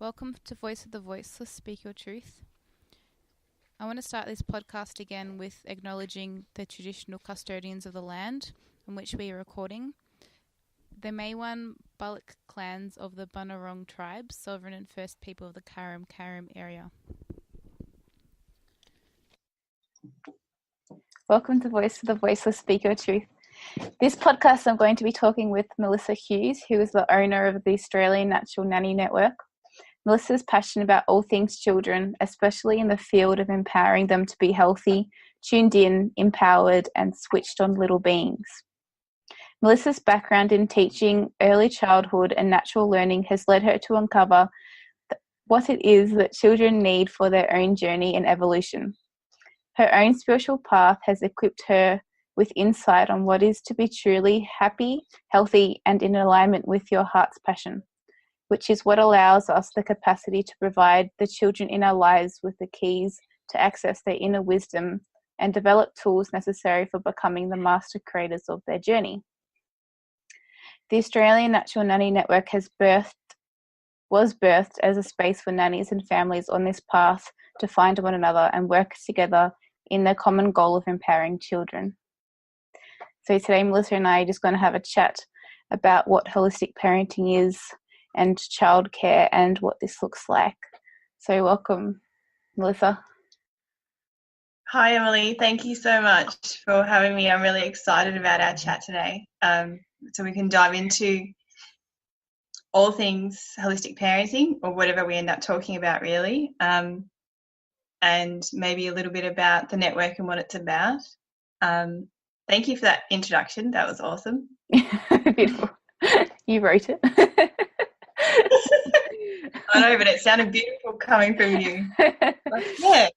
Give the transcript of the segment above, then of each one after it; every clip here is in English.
Welcome to Voice of the Voiceless, Speak Your Truth. I want to start this podcast again with acknowledging the traditional custodians of the land on which we are recording, the Maiwan Bullock clans of the Bunurong tribe, sovereign and first people of the Karim area. Welcome to Voice of the Voiceless, Speak Your Truth. This podcast I'm going to be talking with Melissa Hughes, who is the owner of the Australian Natural Nanny Network. Melissa is passionate about all things children, especially in the field of empowering them to be healthy, tuned in, empowered, and switched on little beings. Melissa's background in teaching early childhood and natural learning has led her to uncover what it is that children need for their own journey and evolution. Her own spiritual path has equipped her with insight on what is to be truly happy, healthy, and in alignment with your heart's passion, which is what allows us the capacity to provide the children in our lives with the keys to access their inner wisdom and develop tools necessary for becoming the master creators of their journey. The Australian Natural Nanny Network was birthed as a space for nannies and families on this path to find one another and work together in the common goal of empowering children. So today, Melissa and I are just going to have a chat about what holistic parenting is and childcare and what this looks like. So welcome, Melissa. Hi, Emily. Thank you so much for having me. I'm really excited about our chat today. So we can dive into all things holistic parenting, or whatever we end up talking about, really, and maybe a little bit about the network and what it's about. Thank you for that introduction. That was awesome. Beautiful. You wrote it. I know, but it sounded beautiful coming from you. Like, yeah.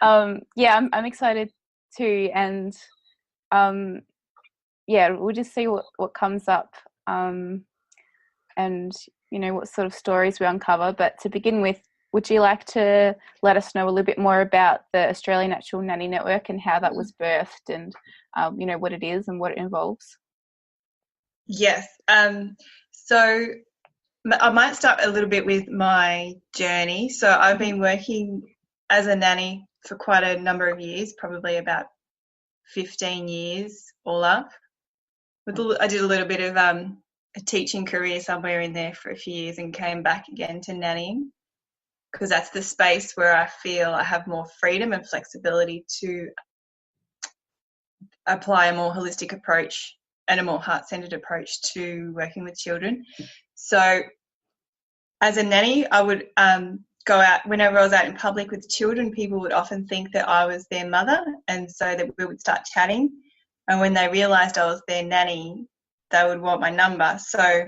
I'm excited too, and we'll just see what comes up, and what sort of stories we uncover. But to begin with, would you like to let us know a little bit more about the Australian Natural Nanny Network and how that was birthed, and what it is and what it involves? Yes. So I might start a little bit with my journey. So I've been working as a nanny for quite a number of years, probably about 15 years all up. I did a little bit of a teaching career somewhere in there for a few years and came back again to nannying, because that's the space where I feel I have more freedom and flexibility to apply a more holistic approach and a more heart-centered approach to working with children. So as a nanny, I would go out, whenever I was out in public with children, people would often think that I was their mother, and so that we would start chatting. And when they realised I was their nanny, they would want my number. So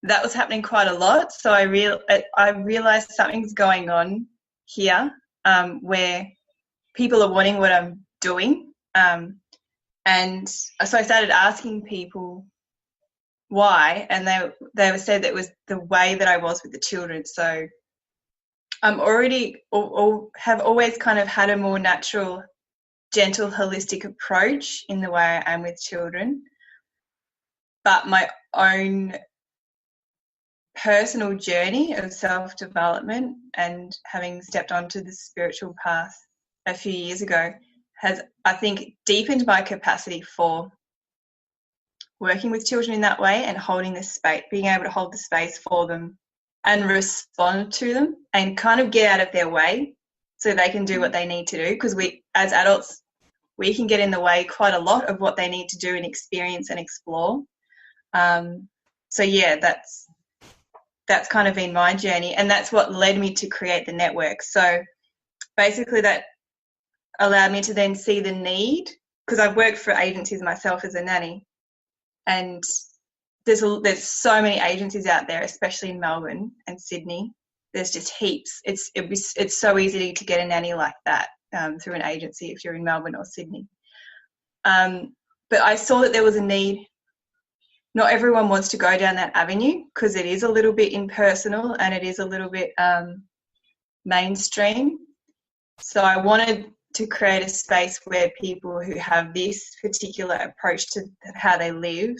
that was happening quite a lot. So I realised something's going on here, where people are wanting what I'm doing. And so I started asking people why, and they said that it was the way that I was with the children. So I'm have always kind of had a more natural, gentle, holistic approach in the way I am with children. But my own personal journey of self-development and having stepped onto the spiritual path a few years ago has, I think, deepened my capacity for working with children in that way and holding the space, being able to hold the space for them and respond to them and kind of get out of their way so they can do what they need to do, because we, as adults, we can get in the way quite a lot of what they need to do and experience and explore. So yeah, that's kind of been my journey, and that's what led me to create the network. So basically that allowed me to then see the need, because I've worked for agencies myself as a nanny, and there's so many agencies out there, especially in Melbourne and Sydney. There's just heaps. It's so easy to get a nanny like that through an agency if you're in Melbourne or Sydney. But I saw that there was a need. Not everyone wants to go down that avenue because it is a little bit impersonal and it is a little bit mainstream. So I wanted to create a space where people who have this particular approach to how they live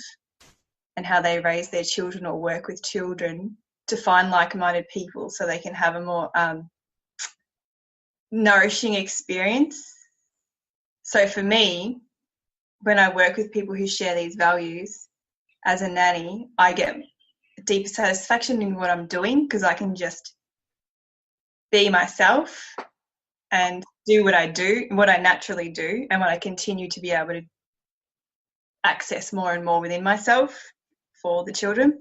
and how they raise their children or work with children to find like-minded people so they can have a more nourishing experience. So for me, when I work with people who share these values as a nanny, I get deeper satisfaction in what I'm doing because I can just be myself and do what I do, what I naturally do, and what I continue to be able to access more and more within myself for the children.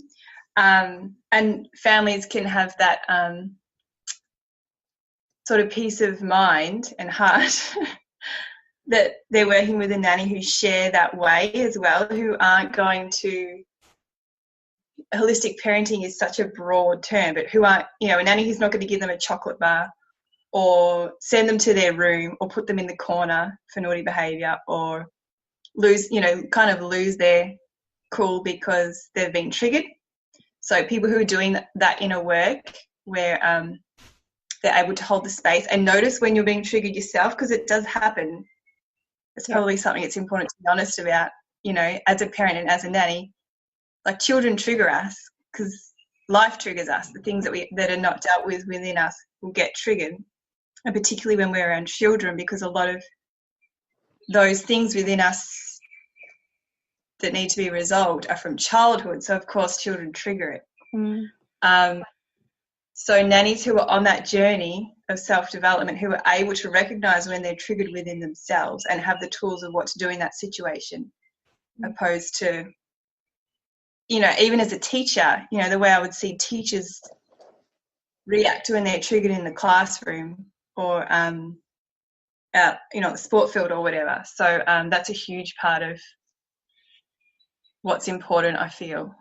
And families can have that sort of peace of mind and heart that they're working with a nanny who share that way as well, who aren't going to, holistic parenting is such a broad term, but who aren't, a nanny who's not going to give them a chocolate bar or send them to their room or put them in the corner for naughty behaviour or lose their cool because they've been triggered. So people who are doing that inner work where they're able to hold the space and notice when you're being triggered yourself, because it does happen. It's probably something it's important to be honest about, as a parent and as a nanny. Like, children trigger us because life triggers us. The things that are not dealt with within us will get triggered, and particularly when we're around children, because a lot of those things within us that need to be resolved are from childhood. So, of course, children trigger it. So nannies who are on that journey of self-development, who are able to recognise when they're triggered within themselves and have the tools of what to do in that situation, opposed to, even as a teacher, the way I would see teachers react to when they're triggered in the classroom or, the sport field or whatever. So that's a huge part of what's important, I feel.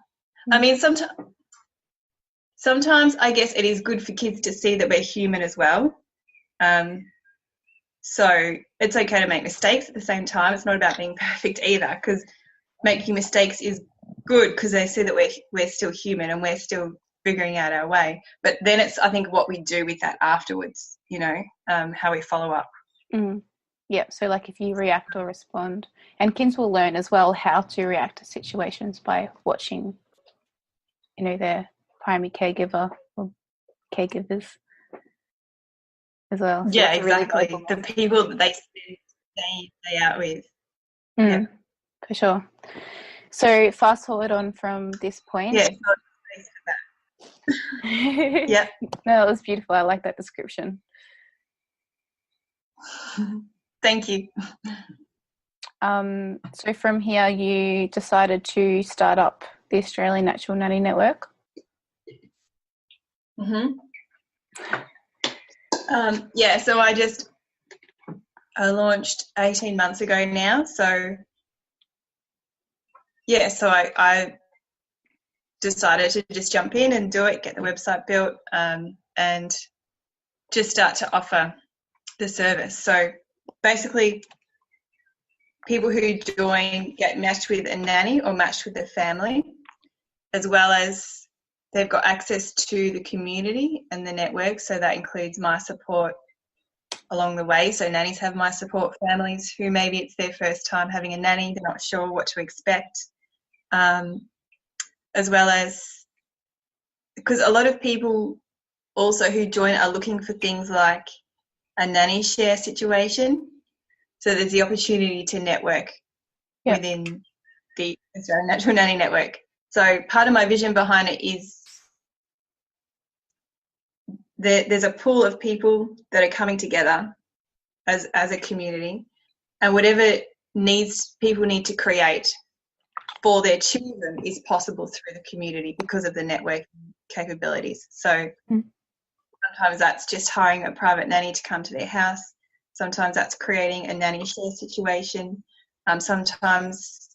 I mean, sometimes I guess it is good for kids to see that we're human as well. So it's okay to make mistakes at the same time. It's not about being perfect either, because making mistakes is good because they see that we're still human and we're still figuring out our way. But then it's, I think, what we do with that afterwards, how we follow up. Yeah, so like if you react or respond, and kids will learn as well how to react to situations by watching, their primary caregiver or caregivers as well. So yeah, exactly. Really the people that they spend day out with. Yeah, for sure. So fast forward on from this point. Yeah. Yeah. No, it was beautiful. I like that description. Thank you. So from here, you decided to start up the Australian Natural Nanny Network. Yeah, so I launched 18 months ago now. So, yeah, so I decided to just jump in and do it, get the website built, and just start to offer the service. So basically, people who join get matched with a nanny or matched with their family, as well as they've got access to the community and the network. So that includes my support along the way. So nannies have my support, families who maybe it's their first time having a nanny, they're not sure what to expect, as well as, because a lot of people also who join are looking for things like a nanny share situation. So there's the opportunity to network within the Australian Natural Nanny Network. So part of my vision behind it is there's a pool of people that are coming together as a community, and whatever needs people need to create for their children is possible through the community because of the network capabilities. So sometimes that's just hiring a private nanny to come to their house. Sometimes that's creating a nanny share situation. Sometimes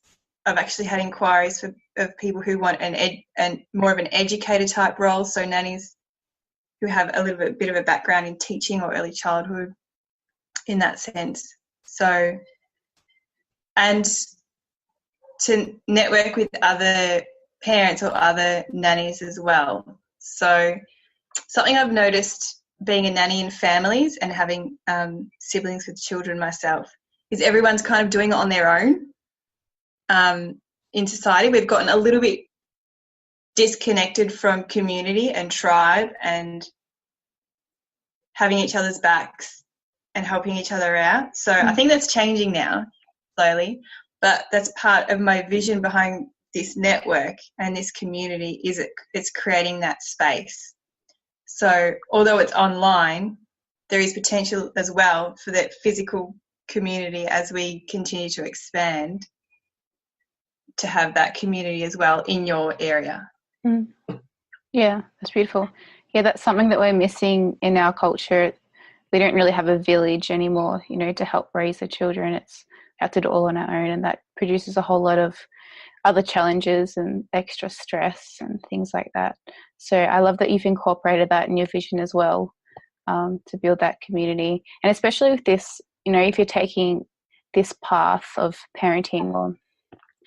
I've actually had inquiries of people who want more of an educator type role, so nannies who have a little bit of a background in teaching or early childhood in that sense. So, and to network with other parents or other nannies as well. So something I've noticed being a nanny in families and having siblings with children myself is everyone's kind of doing it on their own. In society, we've gotten a little bit disconnected from community and tribe and having each other's backs and helping each other out. So I think that's changing now slowly, but that's part of my vision behind this network and this community is it's creating that space. So although it's online, there is potential as well for that physical community as we continue to expand to have that community as well in your area. Yeah, that's beautiful. Yeah, that's something that we're missing in our culture. We don't really have a village anymore, you know, to help raise the children. It's we have to do it all on our own, and that produces a whole lot of other challenges and extra stress and things like that. So I love that you've incorporated that in your vision as well, to build that community. And especially with this, you know, if you're taking this path of parenting or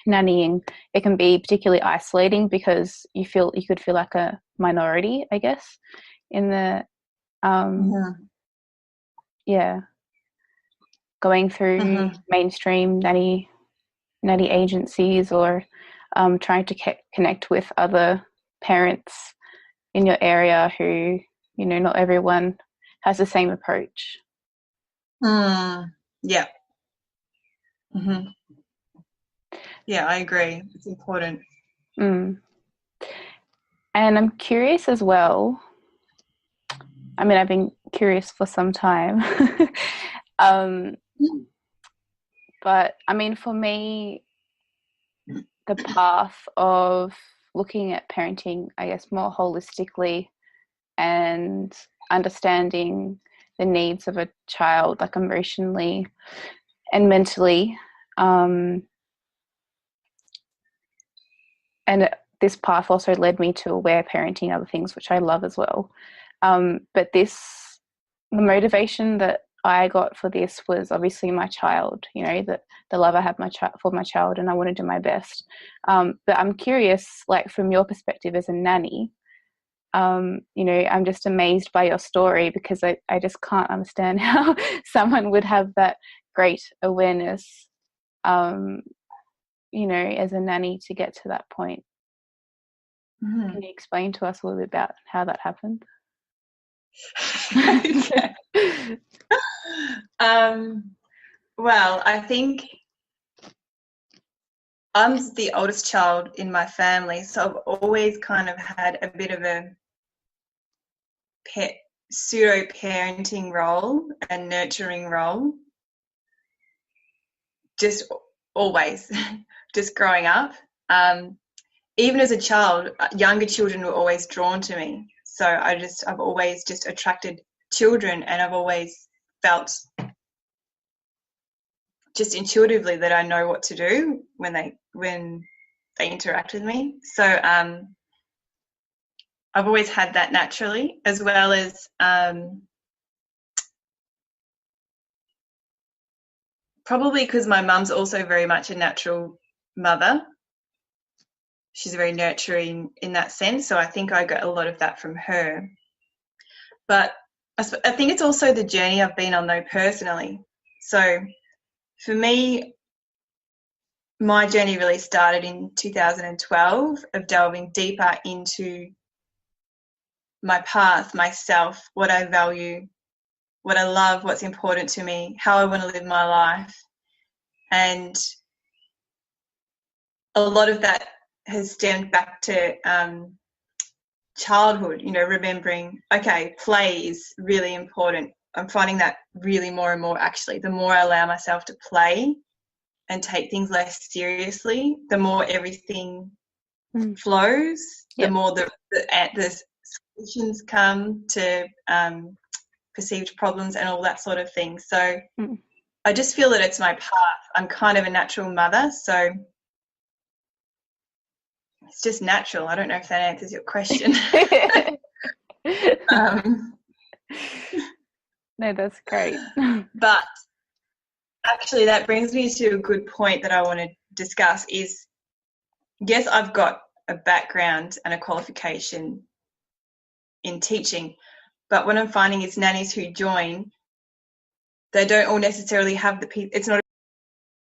nannying, it can be particularly isolating because you could feel like a minority, I guess, in the going through mainstream nanny agencies or trying to connect with other parents in your area who, you know, not everyone has the same approach. Yeah. Yeah, I agree. It's important. And I'm curious as well. I mean, I've been curious for some time. But I mean, for me, the path of looking at parenting, I guess, more holistically and understanding the needs of a child, like emotionally and mentally, and this path also led me to aware parenting, other things which I love as well. But the motivation that I got for this was obviously my child, you know, the love I have for my child, and I want to do my best. But I'm curious, like from your perspective as a nanny, you know, I'm just amazed by your story because I just can't understand how someone would have that great awareness, you know, as a nanny to get to that point. Can you explain to us a little bit about how that happened? Well, I think I'm the oldest child in my family, so I've always kind of had a bit of a pseudo-parenting role and nurturing role, just always, just growing up. Even as a child, younger children were always drawn to me. So I've always just attracted children, and I've always felt just intuitively that I know what to do when they interact with me. So I've always had that naturally, as well as probably because my mum's also very much a natural mother. She's very nurturing in that sense, so I think I got a lot of that from her. But I think it's also the journey I've been on, though, personally. So for me, my journey really started in 2012 of delving deeper into my path, myself, what I value, what I love, what's important to me, how I want to live my life. And a lot of that has stemmed back to childhood, you know, remembering, okay, play is really important. I'm finding that really more and more, actually. The more I allow myself to play and take things less seriously, the more everything flows, the more the solutions come to perceived problems and all that sort of thing. So I just feel that it's my path. I'm kind of a natural mother, so it's just natural. I don't know if that answers your question. No, that's great. But actually that brings me to a good point that I want to discuss is, yes, I've got a background and a qualification in teaching, but what I'm finding is nannies who join, they don't all necessarily have it's not